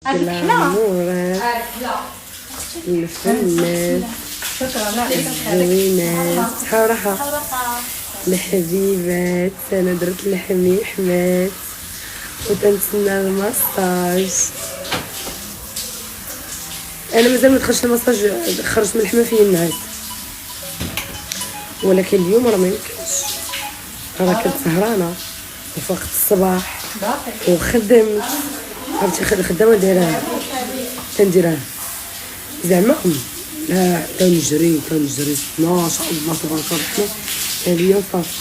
الأمورات الفنات الزوينات صراحة الحبيبات. أنا درت لحمي حمات وتنتسنى المساج. أنا مازال مدخلش المساج، خرجت من الحمام فيه النعاس، ولكن اليوم راه ميمكنش، راه كنت سهرانة وفقت الصباح وخدمت. عرفتي الخدامة دايراها تنديرها زعما لا تنجري ما شاء الله تبارك الرحمن. اليوم صافي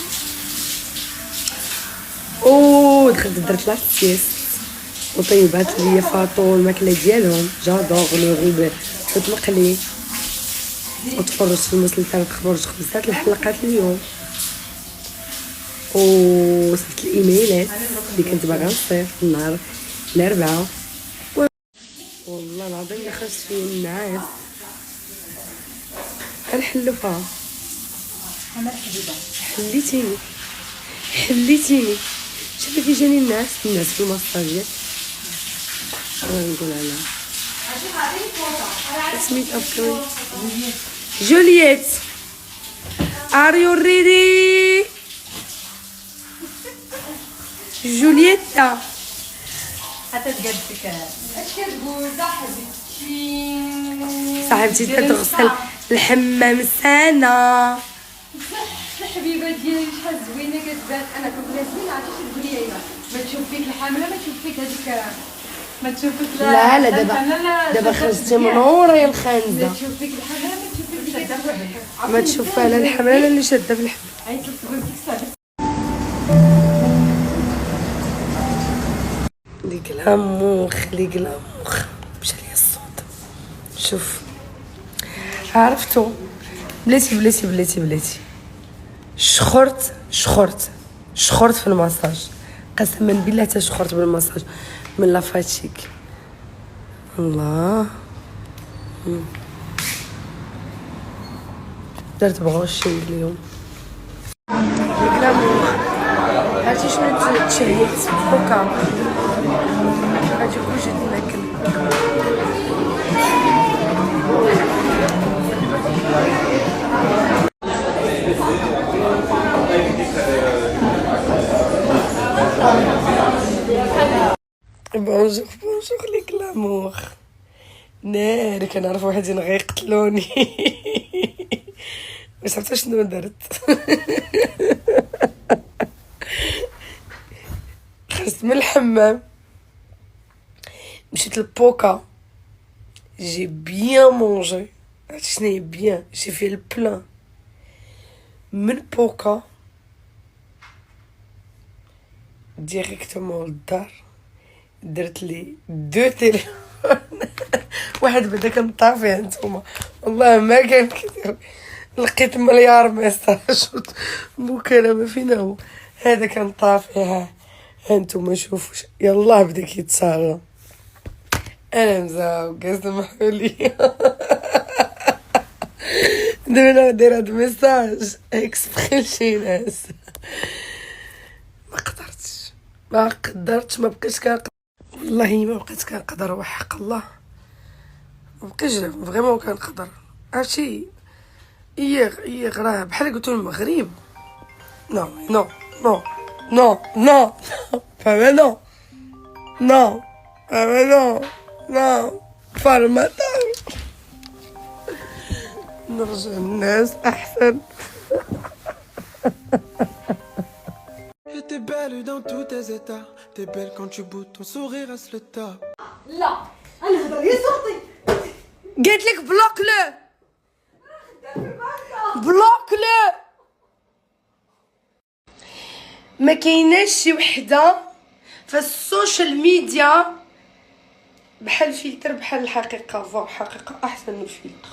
دخلت درت لاكسيس وطيبات ليا فاطو الماكله ديالهم جادوغ لو غوبي حوت مقلي، وتفرجت في المسلسلات، خرجت 5 الحلقات اليوم، وصلت الايميلات اللي كنت باغا نصيفط النهار الاربعاء. والله العظيم اللي خرجت فيه النعاس الحلفها. انا الحبيبه حليتيني شوفي كي جاني الناس في المساجات. نقول على سميت افكاري جولييت ار يو ريدي جولييتا. حتى تقدك اش كتقول صاحبتي تغسل الحمام سنه. الحبيبه ديالي شحال زوينه كتبان. انا كنت زوينه، عرفتي تقول لي ايوا ما تشوف فيك الحامله، ما تشوف فيك هذيك، ما تشوف فيك لا دابا خرجتي منوره يا الخانزه. ما تشوف فيك الحامله، ما تشوف فيك شاده في الحمام، ما تشوف على الحمامه اللي شاده في الحمام. عيط تقول فيك صافي لي كلاموخ مشى لي الصوت. شوف عرفتو بلاتي شخرت في المساج، قسما بالله حتى شخرت بالمساج من لافاتيك. الله درت بغوشي اليوم. الكلاموخ عرفتي شنو تشهيت فوكا هاجي كلشي ناكل. بونجور لي كلاموخ. ناري كنعرف واحدين غيقتلوني. واش عرفتي شنو درت؟ خرجت من الحمام مشيت للبوكا، جي بيان مونجي. عرفتي شنو هي بيان؟ جي في البلان من بوكا ديريكتومون للدار. درت لي 2 تليفون. واحد بدا كنطافيه نتوما، والله ما كان كثير، لقيت مليار ميساج مكالمه فينا هو هذا كان طافيه. ها نتوما شوفوا يلا بدا كيتصاغى. انا مزوقه سمحوا لي. دابا ندير هاد الميساج اكسبري لشي ناس. ما قدرتش ما بقيتش كنقدر، والله ما بقيت كنقدر، وحق الله ما بقيتش فريمون كنقدر. عرفتي ايه راه بحال قلتو المغرب. نو فاهمة. نو فارماتور. نرجع الناس احسن. T'es belle dans tous tes états. T'es belle quand tu bouges, ton sourire reste le top. لا انا هضر يا صوتي. قلت لك بلوك لو ما كايناش شي وحده في السوشيال ميديا بحال الفلتر بحال الحقيقه. الحقيقه احسن من الفلتر.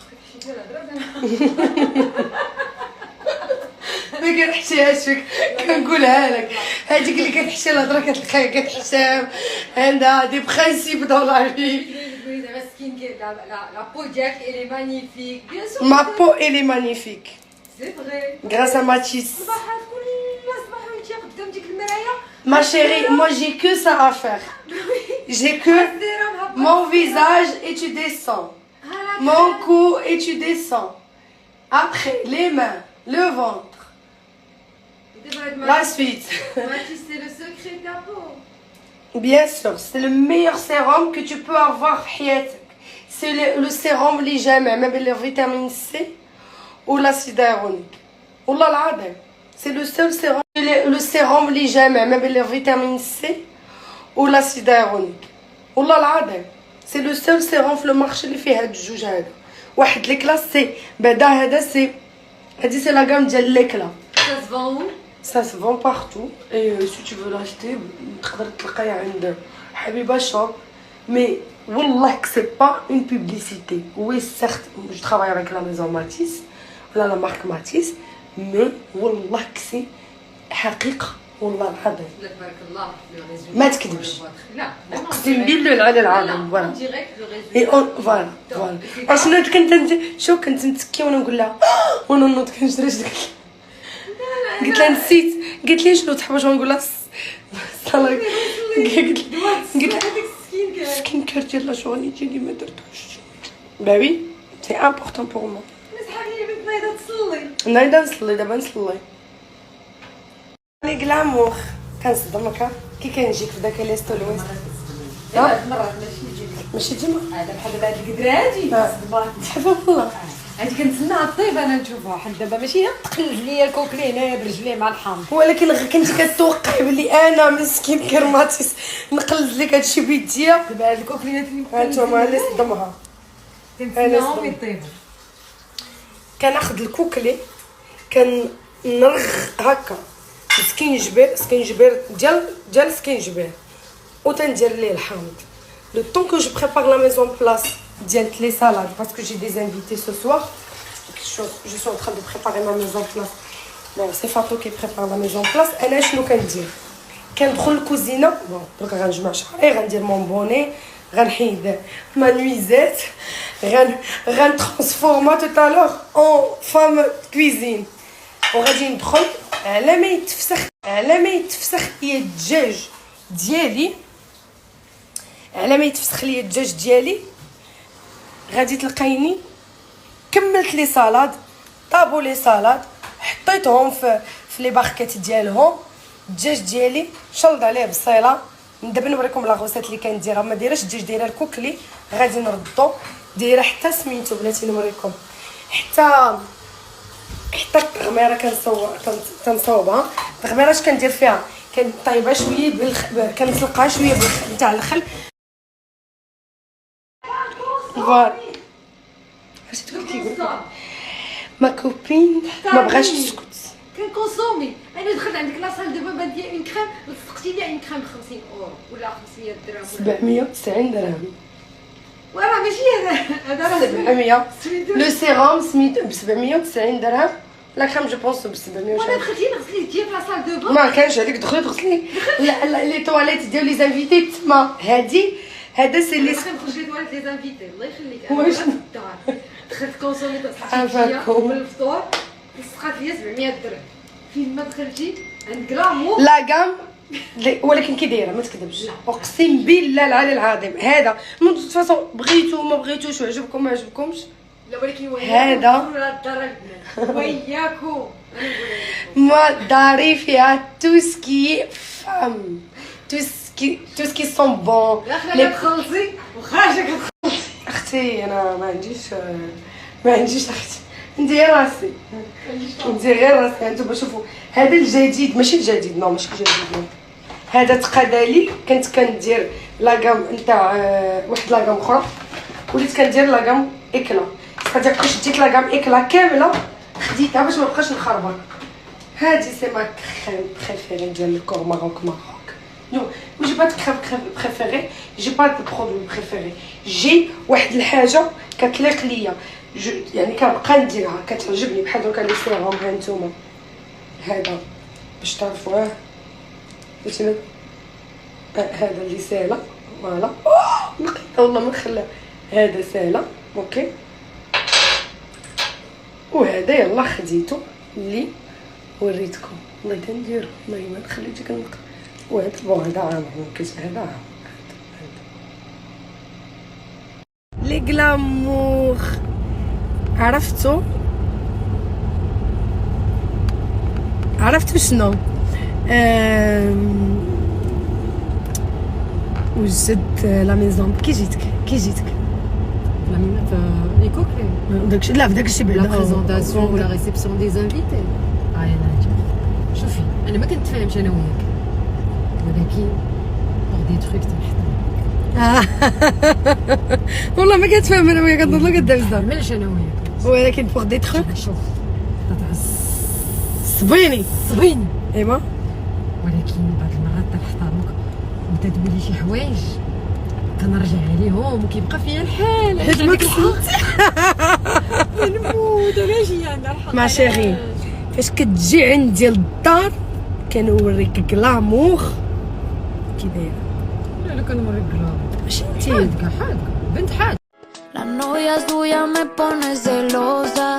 ما كنحشيهاش فيك، كنقولها لك. هذيك اللي كتحشي الهضره كتلقاها كتحسب عندها دي برينسيپ دون لا في. La peau d'Yak, elle est magnifique. Bien sûr. Ma peau elle est magnifique. C'est vrai. Grâce à Mathis. صباحات كل صباح وانت قدام ديك المرايه. Ma chérie, moi j'ai que ça à faire. J'ai que. Moi visage et tu descends. Mon cou et tu descends. Après, les mains, le ventre. La suite. Mathis, c'est le secret de ta peau. Bien sûr, c'est le meilleur sérum que tu peux avoir في حياتك. C'est le sérum اللي جامع ما بين الفيتامين سي والاسيد هيالورونيك. والله العظيم. C'est le seul sérum. Le sérum اللي جامع ما بين الفيتامين سي والاسيد هيالورونيك. والله العظيم. C'est le seul sérum في المارشي اللي فيه هاد الجوج هذا. واحد الكلاس سي بعدا هذا سي هادي سي لا غام ديال ليكلا. Ça se vend où? Ça se vend partout et si tu veux l'acheter تقدر تلقايه عند حبيبة شوب. Mais والله que c'est pas une publicité. Oui certes je travaille avec la maison Matisse ولا la marque Matisse mais والله que c'est حقيقة والله العظيم. تبارك الله. ما تكذبش. لا اقسم بالله العلي العظيم. فوالا ديريكت لو اي ريزولتا. اون فوالا شنو كنت نتكي وانا نقول لها وانا نوض كنشري قلت لها نسيت قالت لي شنو تحبش نقول لها صلاك قلت سكين كير ديال لا جورني ديالي ما درتوش باوي سي امبورطون بور مو. مسحاب لي بنت نايضه تصلي. نايضه نصلي دابا نصلي لي كلامور كنصدمك كي كنجيك في داك ليستو الويست مرات ماشي يجيك. ماشي ديما هذا بحال دابا هاد القدره هادي صدمات. تحفه والله. هادي كنتسنى الطيب انا نشوفها حد دابا ماشي هي تقلد ليا الكوكلي هنايا برجليه مع الحامض. ولكن غير كنتي كتوقعي بلي انا مسكين كرماتيس نقلد لك هادشي بيديا. دابا هاد الكوكليات اللي هانتوما اللي صدمها كنتسناهم يطيبوا. كناخذ الكوكلي كنرغ هكا سكينجبير ديال سكينجبير وتندير ليه الحامض. لو طون كو جو بريبار لا ميزون بلاس ديال لي سالاد باسكو جي دي انفيتي سو سوار جو سو ان تران دو بريباري ما ميزون بلاس. بون سي فاتو كي بريبار لا ميزون بلاس. انا شنو كندير كندخل الكوزينه بون دونك غنجمع شعري غندير مون بوني غنحيد ما نويزات غنترانسفورما تو تالور اون فام كويزين وغادي ندخل على ما يتفسخ ليا الدجاج ديالي. على ما يتفسخ ليا الدجاج ديالي غادي تلقايني كملت لي صالاد طابو لي صالاد حطيتهم في لي باركات ديالهم. الدجاج ديالي شلض عليه بصيله. دابا نوريكم لا غوسيت اللي كنديرها ما دايراش الدجاج دايره الكوكلي غادي نردو دايره حتى سميتو بلاتي نوريكم حتى التغميره كنصوبها. التغميره اش كندير فيها كنطيبها شويه كنسلقها شويه بالخل تاع الخل. فوالا اش تقول كيقول ما كوبين ما بغاش تسكت. كنكونسومي انا دخلت عندك لاصال دابا بان ليا اون كريم لصقتي ليا اون كريم ب 50 اورو ولا 500 درهم 790 درهم. وراه ماشي هذا راه 700 لو سيروم سميتو ب 790 درهم. لا كريم جو بونس ب 700 وانا دخلتي نغسلي ديال لاصال دو بون ما كانش عليك دخلي تغسلي لي تواليت ديال لي زانفيتي تما. هذا سي لي نخرج لي تواليت لي زانفيتي الله يخليك. واش؟ انا في الدار دخلت كونسومي صحتي عافاكم. من الفطور لصقات ليا 700 درهم. فين ما دخلتي عند كلامو لا كام ولكن كي دايره ما تكذبش اقسم بالله العلي العظيم. هذا من فاصون بغيتو ما بغيتوش عجبكم ما عجبكمش لا ولكن هذا وياكم ما داري فيها تو سكي فام تو سكي سون بون. داخله كتخلصي وخارجه كتخلصي. اختي انا ما عنديش اختي ندير راسي ندير غير راسي. انتم شوفوا هذا الجديد ماشي الجديد نو ماشي الجديد هذا تقادالي كنت كندير لاكام نتاع واحد لاكام اخرى وليت كندير لاكام اكلا. صدق كنت ديت لاكام اكلا كامله خديتها باش ما بقاش نخربط. هذه سي ما كريم بريفيري ديال الكور ماروك نو جي با كريم بريفيري جي با دو برودوي بريفيري جي واحد الحاجه كتليق ليا يعني كنبقى نديرها كتعجبني بحال دوكا لي سيروم. ها نتوما هذا باش تعرفوه فهمتينا هذا اللي ساهله فوالا لقيتها والله ما خلا هذا ساهله اوكي. وهذا يلا خديته اللي وريتكم والله تنديرو والله ما خليتي كنقطع. وهذا بون هذا عام كيس هذا عام لي غلامور. عرفتوا شنو؟ وجدت لا ميزون. كي جيتك La minute, les coquilles. داكشي لا في داكشي بعدا La présentation ou la réception des invités. انا شوفي انا ما كنتفاهمش انا وياك ولكن بور دي تروك تنحضر. والله ما كنتفاهم انا وياك كنظن كدير بزاف مالش انا وياك ولكن بوغ دي تروك شوف صبيني ايوا ولكن بعض المرات تنحترمك وتدوي لي شي حوايج كنرجع عليهم وكيبقى فيا الحال حيت ما كنت نموت انا جايه عندها الحق. ما شيخي فاش كتجي عندي للدار كنوريك غلامور كي دايره. انا كنوريك كلام ماشي انتي حادقه بنت حاد. La novia suya me pone celosa.